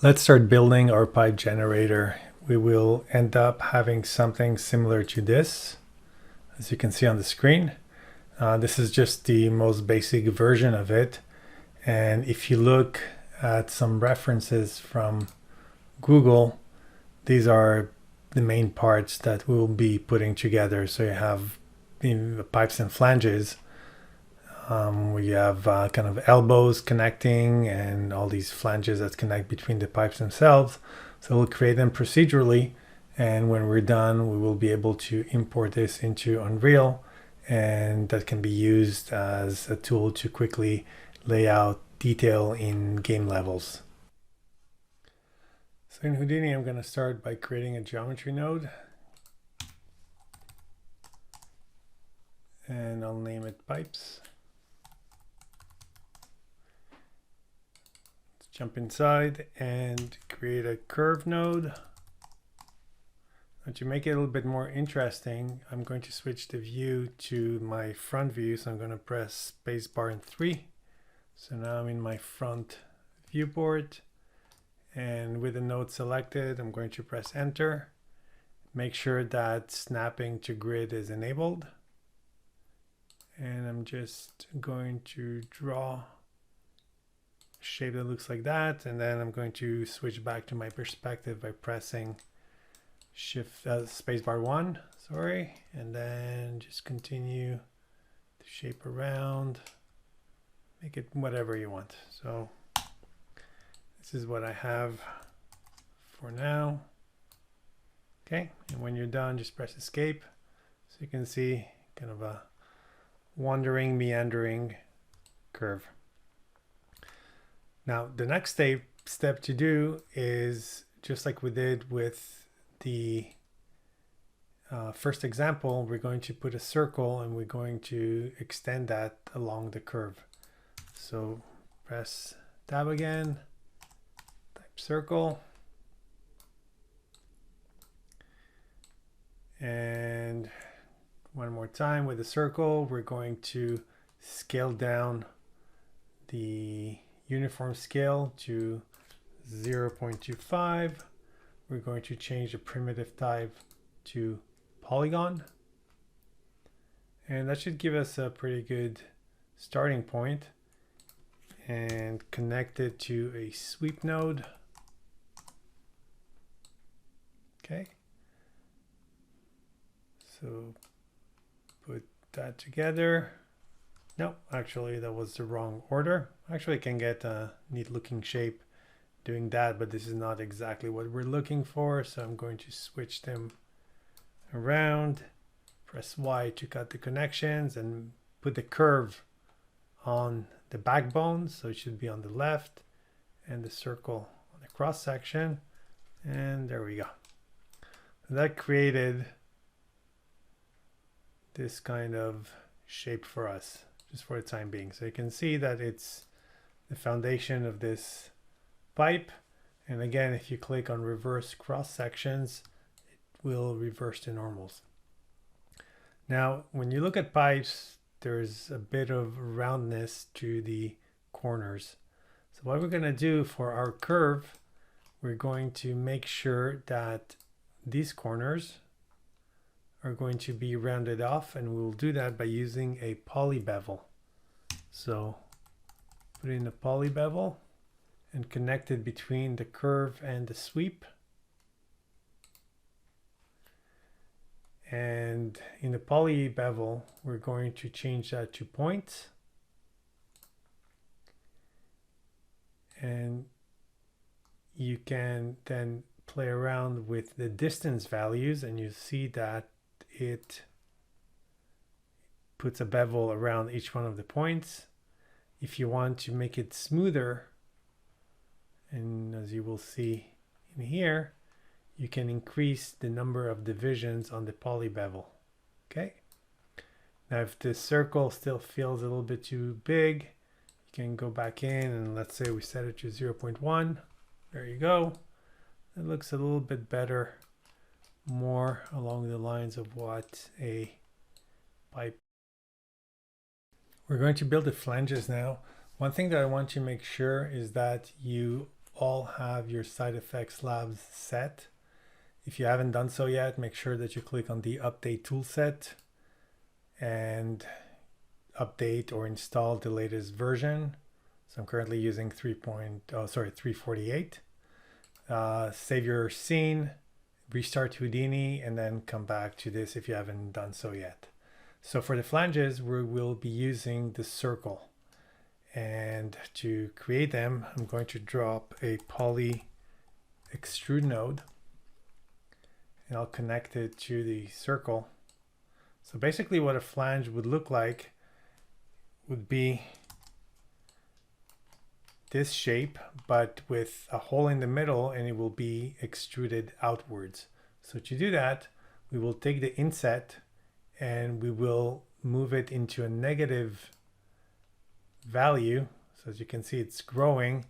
Let's start building our pipe generator. We will end up having something similar to this, as you can see on the screen. This is just the most basic version of it. And if you look at some references from Google, these are the main parts that we'll be putting together. So you have the pipes and flanges. We have kind of elbows connecting and all these flanges that connect between the pipes themselves. So we'll create them procedurally, and when we're done, we will be able to import this into Unreal, and that can be used as a tool to quickly lay out detail in game levels. So in Houdini, I'm going to start by creating a geometry node, and I'll name it pipes. Jump inside and create a curve node. Now to make it a little bit more interesting, I'm going to switch the view to my front view. So I'm going to press spacebar and 3. So now I'm in my front viewport, and with the node selected, I'm going to press enter. Make sure that snapping to grid is enabled. And I'm just going to draw shape that looks like that, and then I'm going to switch back to my perspective by pressing spacebar 1, and then just continue to shape around, make it whatever you want. So this is what I have for now. Okay, and when you're done, just press escape, so you can see kind of a wandering, meandering curve. Now, the next step to do is just like we did with the first example, we're going to put a circle and we're going to extend that along the curve. So press tab again, type circle, and one more time with the circle, we're going to scale down the uniform scale to 0.25. We're going to change the primitive type to polygon, and that should give us a pretty good starting point, and connect it to a sweep node. Okay, so put that together. No, actually that was the wrong order. Actually, I can get a neat looking shape doing that, but this is not exactly what we're looking for. So I'm going to switch them around, press Y to cut the connections, and put the curve on the backbone. So it should be on the left, and the circle on the cross section. And there we go. That created this kind of shape for us, just for the time being. So you can see that it's the foundation of this pipe. And again, if you click on reverse cross sections, it will reverse to normals. Now, when you look at pipes, there's a bit of roundness to the corners. So what we're going to do for our curve, we're going to make sure that these corners are going to be rounded off, and we'll do that by using a poly bevel. So put in a poly bevel and connect it between the curve and the sweep. And in the poly bevel, we're going to change that to points. And you can then play around with the distance values, and you see that it puts a bevel around each one of the points. If you want to make it smoother, and as you will see in here, you can increase the number of divisions on the poly bevel. Okay. Now, if the circle still feels a little bit too big, you can go back in, and let's say we set it to 0.1. There you go. It looks a little bit better, more along the lines of what a pipe. We're going to build the flanges now. One thing that I want to make sure is that you all have your side effects labs set. If you haven't done so yet, make sure that you click on the update toolset and update or install the latest version. So I'm currently using 348. Save your scene, restart Houdini, and then come back to this if you haven't done so yet. So for the flanges, we will be using the circle. And to create them, I'm going to drop a poly extrude node, and I'll connect it to the circle. So basically what a flange would look like would be this shape, but with a hole in the middle, and it will be extruded outwards. So to do that, we will take the inset and we will move it into a negative value. So as you can see, it's growing,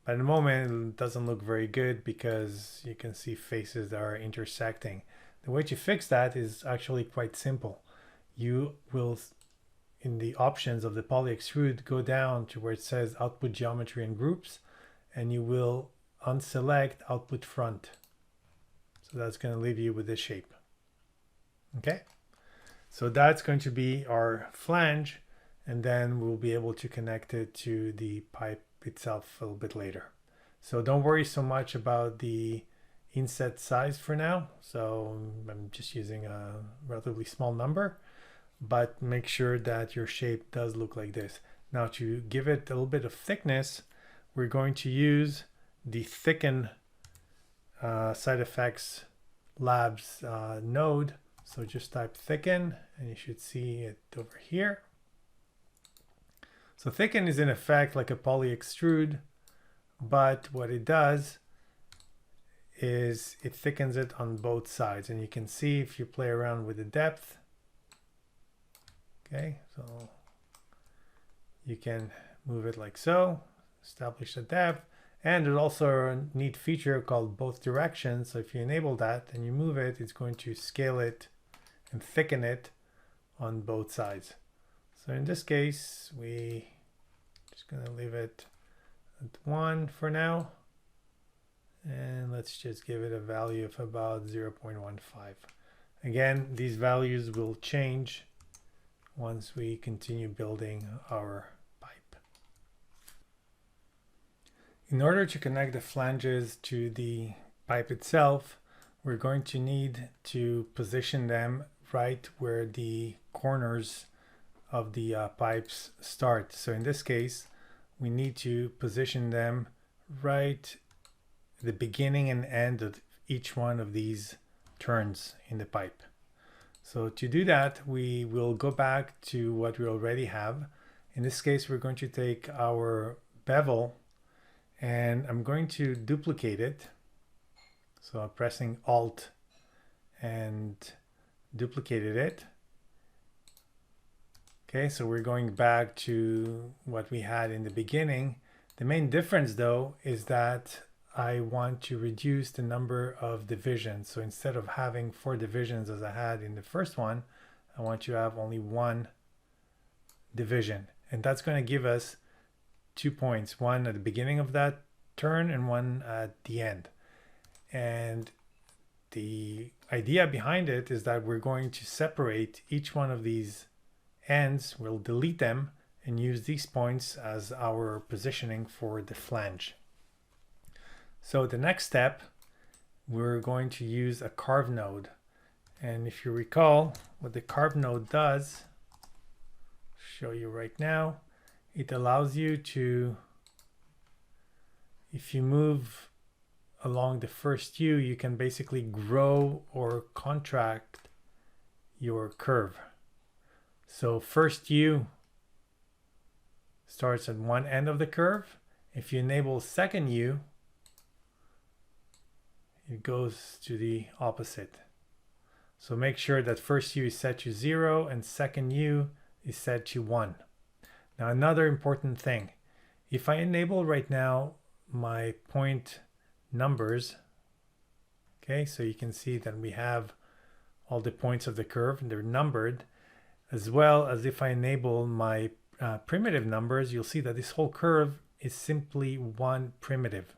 but at the moment it doesn't look very good because you can see faces that are intersecting. The way to fix that is actually quite simple. You will, in the options of the poly extrude, go down to where it says output geometry and groups, and you will unselect output front. So that's going to leave you with this shape. Okay, so that's going to be our flange, and then we'll be able to connect it to the pipe itself a little bit later. So don't worry so much about the inset size for now. So I'm just using a relatively small number, but make sure that your shape does look like this. Now to give it a little bit of thickness, we're going to use the thicken side effects labs node. So just type thicken and you should see it over here. So thicken is in effect like a poly extrude, but what it does is it thickens it on both sides. And you can see if you play around with the depth. Okay, so you can move it like so, establish the depth, and there's also a neat feature called both directions. So if you enable that and you move it, it's going to scale it and thicken it on both sides. So in this case, we just going to leave it at 1 for now, and let's just give it a value of about 0.15. Again, these values will change once we continue building our pipe. In order to connect the flanges to the pipe itself, we're going to need to position them right where the corners of the pipes start. So in this case, we need to position them right at the beginning and end of each one of these turns in the pipe. So to do that, we will go back to what we already have. In this case, we're going to take our bevel and I'm going to duplicate it. So I'm pressing Alt and duplicated it. Okay, so we're going back to what we had in the beginning. The main difference though is that I want to reduce the number of divisions. So instead of having 4 divisions as I had in the first one, I want to have only 1 division. And that's going to give us 2 points, one at the beginning of that turn and one at the end. And the idea behind it is that we're going to separate each one of these ends. We'll delete them and use these points as our positioning for the flange. So the next step, we're going to use a carve node. And if you recall what the carve node does, I'll show you right now, it allows you to, if you move along the first U, you can basically grow or contract your curve. So first U starts at one end of the curve. If you enable second U, it goes to the opposite. So make sure that first U is set to 0 and second U is set to 1. Now another important thing, if I enable right now my point numbers, okay, so you can see that we have all the points of the curve and they're numbered, as well as if I enable my primitive numbers, you'll see that this whole curve is simply one primitive.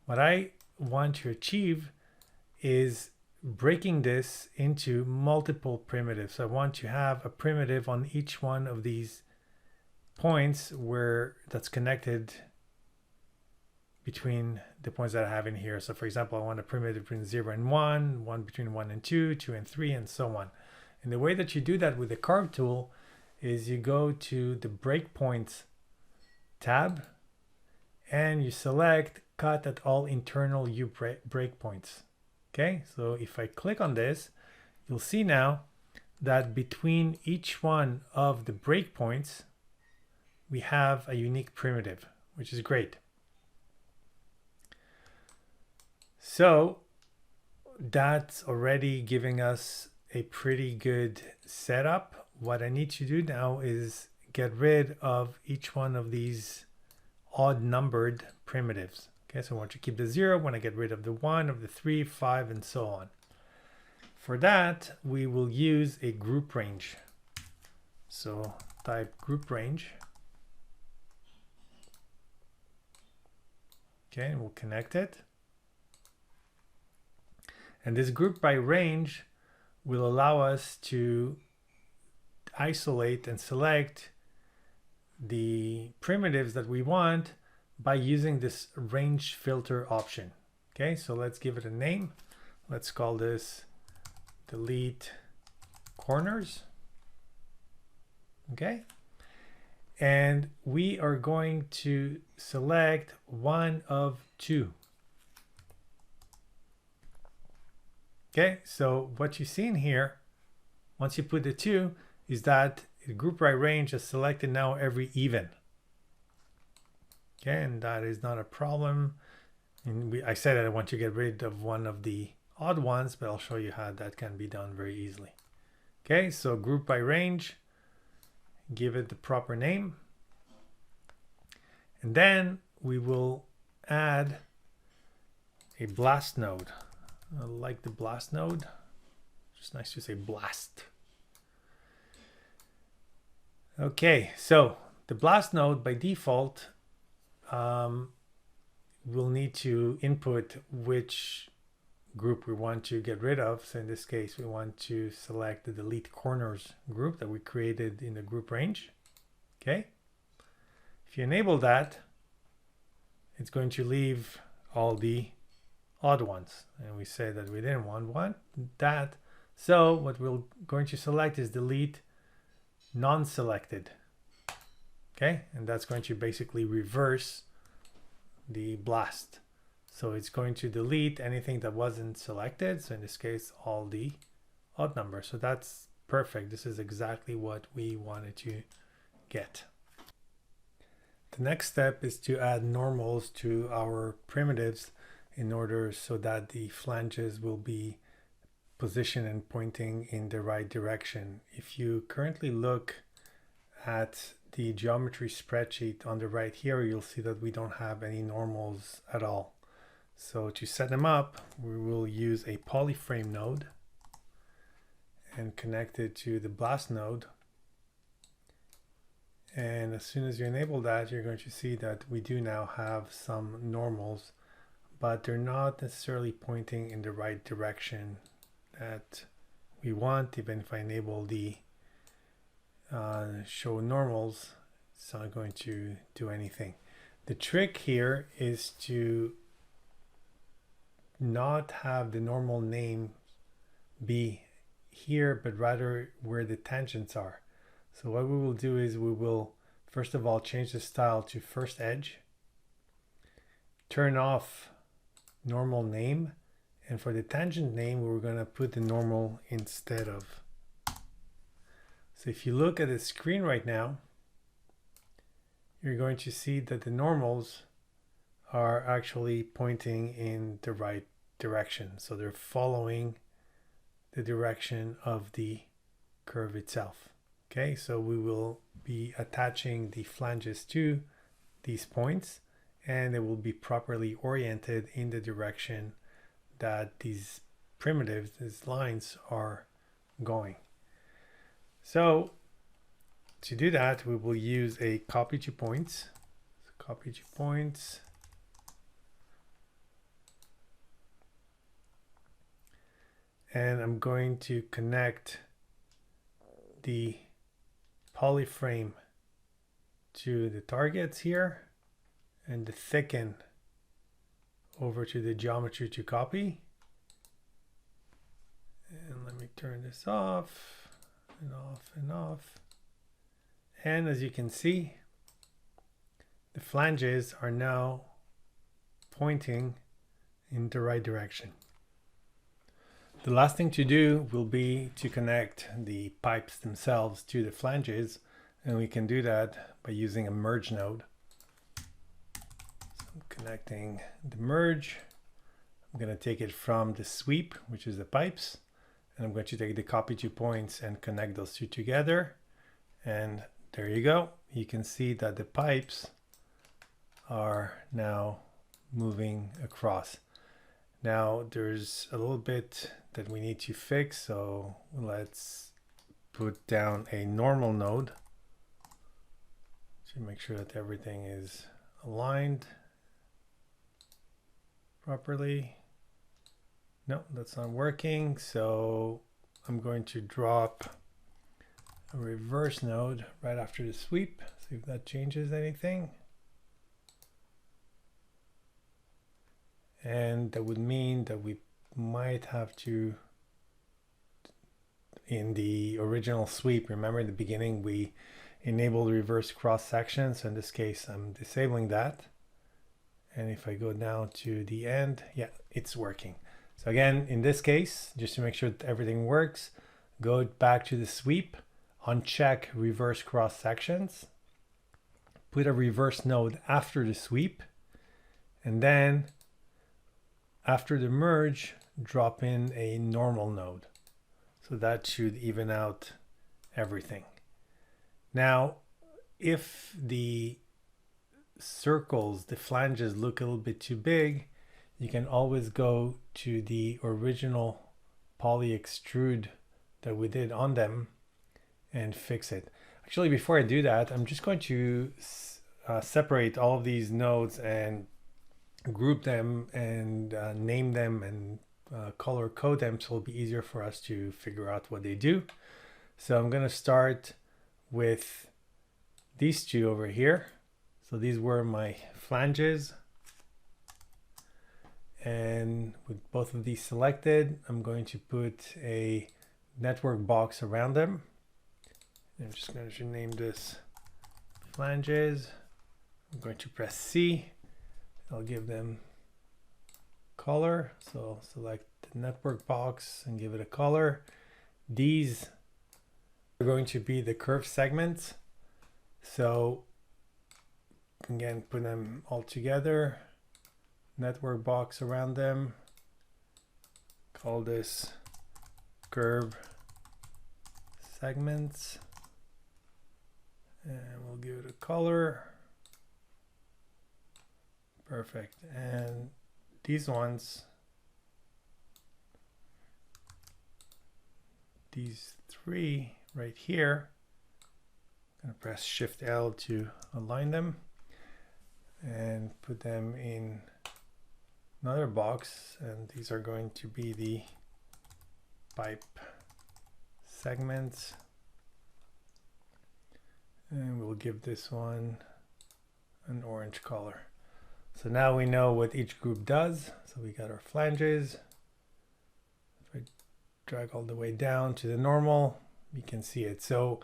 What I want to achieve is breaking this into multiple primitives. I want to have a primitive on each one of these points where that's connected between the points that I have in here. So for example, I want a primitive between 0 and 1, one between 1 and 2, 2 and 3, and so on. And the way that you do that with the carve tool is you go to the breakpoints tab and you select cut at all internal U breakpoints. Okay, so if I click on this, you'll see now that between each one of the breakpoints, we have a unique primitive, which is great. So that's already giving us a pretty good setup. What I need to do now is get rid of each one of these odd numbered primitives. Okay, so I want to keep the 0, when I get rid of the 1, of the 3, 5, and so on. For that, we will use a group range. So type group range. Okay, and we'll connect it. And this group by range will allow us to isolate and select the primitives that we want by using this range filter option. Okay, so let's give it a name. Let's call this delete corners. Okay, and we are going to select one of two. Okay, so what you see in here, once you put the 2, is that the group by range is selected now every even. Okay, and that is not a problem. And I said that I want to get rid of one of the odd ones, but I'll show you how that can be done very easily. Okay, so group by range, give it the proper name. And then we will add a blast node. I like the blast node. Just nice to say blast. Okay, so the blast node by default we'll need to input which group we want to get rid of. So in this case, we want to select the delete corners group that we created in the group range. Okay. If you enable that, it's going to leave all the odd ones. And we say that we didn't want that. So what we're going to select is delete non-selected. Okay. And that's going to basically reverse the blast. So it's going to delete anything that wasn't selected. So in this case, all the odd numbers. So that's perfect. This is exactly what we wanted to get. The next step is to add normals to our primitives in order so that the flanges will be positioned and pointing in the right direction. If you currently look at the geometry spreadsheet on the right here, you'll see that we don't have any normals at all. So to set them up, we will use a polyframe node and connect it to the blast node. And as soon as you enable that, you're going to see that we do now have some normals, but they're not necessarily pointing in the right direction that we want. Even if I enable the show normals, it's not going to do anything. The trick here is to not have the normal name be here, but rather where the tangents are. So what we will do is we will first of all change the style to first edge, turn off normal name, and for the tangent name we're going to put the normal instead of. So if you look at the screen right now, you're going to see that the normals are actually pointing in the right direction. So they're following the direction of the curve itself. Okay, so we will be attaching the flanges to these points and they will be properly oriented in the direction that these primitives, these lines, are going. So to do that, we will use a copy to points. So copy to points. and I'm going to connect the polyframe to the targets here and the thicken over to the geometry to copy. And let me turn this off and off and off. And as you can see, the flanges are now pointing in the right direction. The last thing to do will be to connect the pipes themselves to the flanges, and we can do that by using a merge node. So I'm connecting the merge. I'm going to take it from the sweep, which is the pipes, and I'm going to take the copy to points and connect those two together. And there you go. You can see that the pipes are now moving across. Now there's a little bit that we need to fix, so let's put down a normal node to make sure that everything is aligned properly. No, that's not working, so I'm going to drop a reverse node right after the sweep, see if that changes anything. And that would mean that we might have to, in the original sweep, remember in the beginning we enabled reverse cross section, so in this case I'm disabling that. And if I go down to the end, yeah, it's working. So again, in this case, just to make sure that everything works, go back to the sweep, uncheck reverse cross sections, put a reverse node after the sweep, and then after the merge, drop in a normal node. So that should even out everything. Now, if the circles, the flanges look a little bit too big, you can always go to the original poly extrude that we did on them and fix it. Actually, before I do that, I'm just going to separate all of these nodes and group them and name them and color code them, so it'll be easier for us to figure out what they do. So I'm going to start with these two over here. So these were my flanges, and with both of these selected, I'm going to put a network box around them. I'm just going to name this flanges. I'm going to press C. I'll give them color, so I'll select the network box and give it a color. These are going to be the curved segments, so again, put them all together, network box around them, call this curve segments, and we'll give it a color. Perfect. And these ones, these three right here, I'm going to press Shift L to align them and put them in another box, and these are going to be the pipe segments, and we'll give this one an orange color. So now we know what each group does. So we got our flanges. If I drag all the way down to the normal, you can see it. So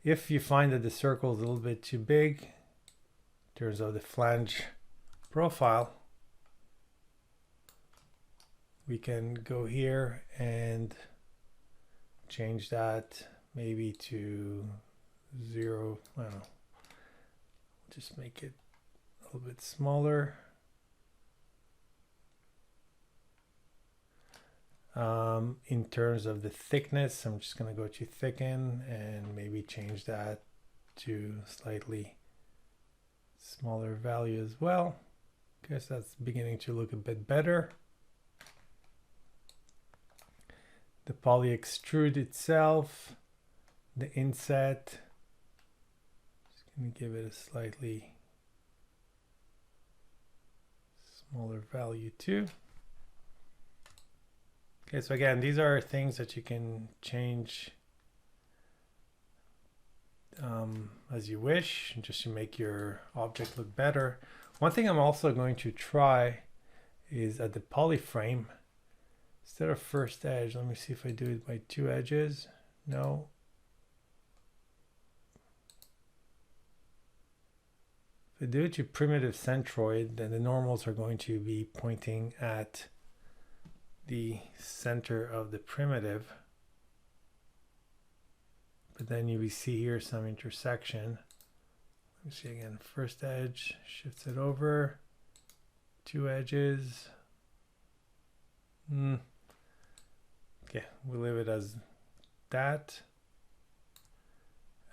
if you find that the circle is a little bit too big, in terms of the flange profile, we can go here and change that maybe to 0. I don't know. Just make it a little bit smaller. In terms of the thickness, I'm just going to go to thicken and maybe change that to slightly smaller value as well. Guess that's beginning to look a bit better. The poly extrude itself, the inset, just going to give it a slightly smaller value too. Okay, so again, these are things that you can change as you wish, just to make your object look better. One thing I'm also going to try is at the polyframe, instead of first edge, let me see if I do it by 2 edges. No. If I do it to primitive centroid, then the normals are going to be pointing at the center of the primitive. But then you will see here some intersection. Let me see again, first edge, shifts it over, 2 edges. Okay, we'll leave it as that.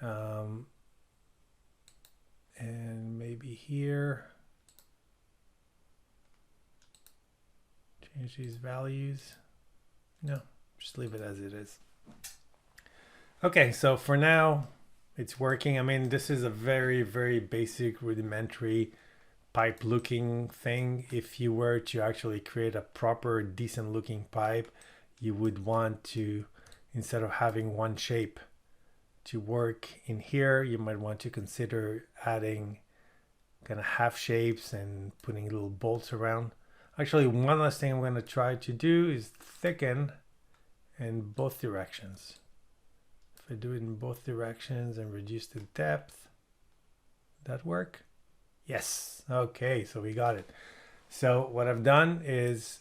And maybe here, change these values. No, just leave it as it is. Okay, so for now, it's working. I mean, this is a very, very basic rudimentary pipe looking thing. If you were to actually create a proper decent looking pipe, you would want to, instead of having one shape to work in here, you might want to consider adding kind of half shapes and putting little bolts around. Actually, one last thing I'm going to try to do is thicken in both directions. If I do it in both directions and reduce the depth, would that work? Yes. Okay, so we got it. So what I've done is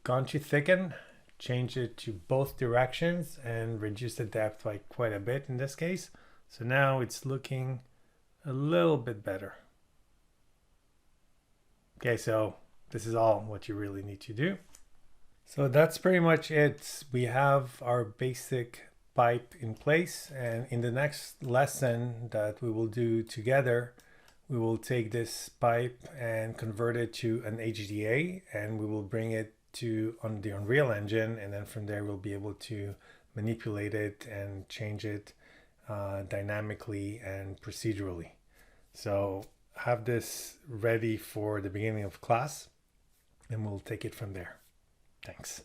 gone to thicken, change it to both directions and reduce the depth by quite a bit in this case. So now it's looking a little bit better. Okay, so this is all what you really need to do. So that's pretty much it. We have our basic pipe in place, and in the next lesson that we will do together, we will take this pipe and convert it to an HDA, and we will bring it to on the Unreal Engine, and then from there we'll be able to manipulate it and change it dynamically and procedurally. So have this ready for the beginning of class, and we'll take it from there. Thanks.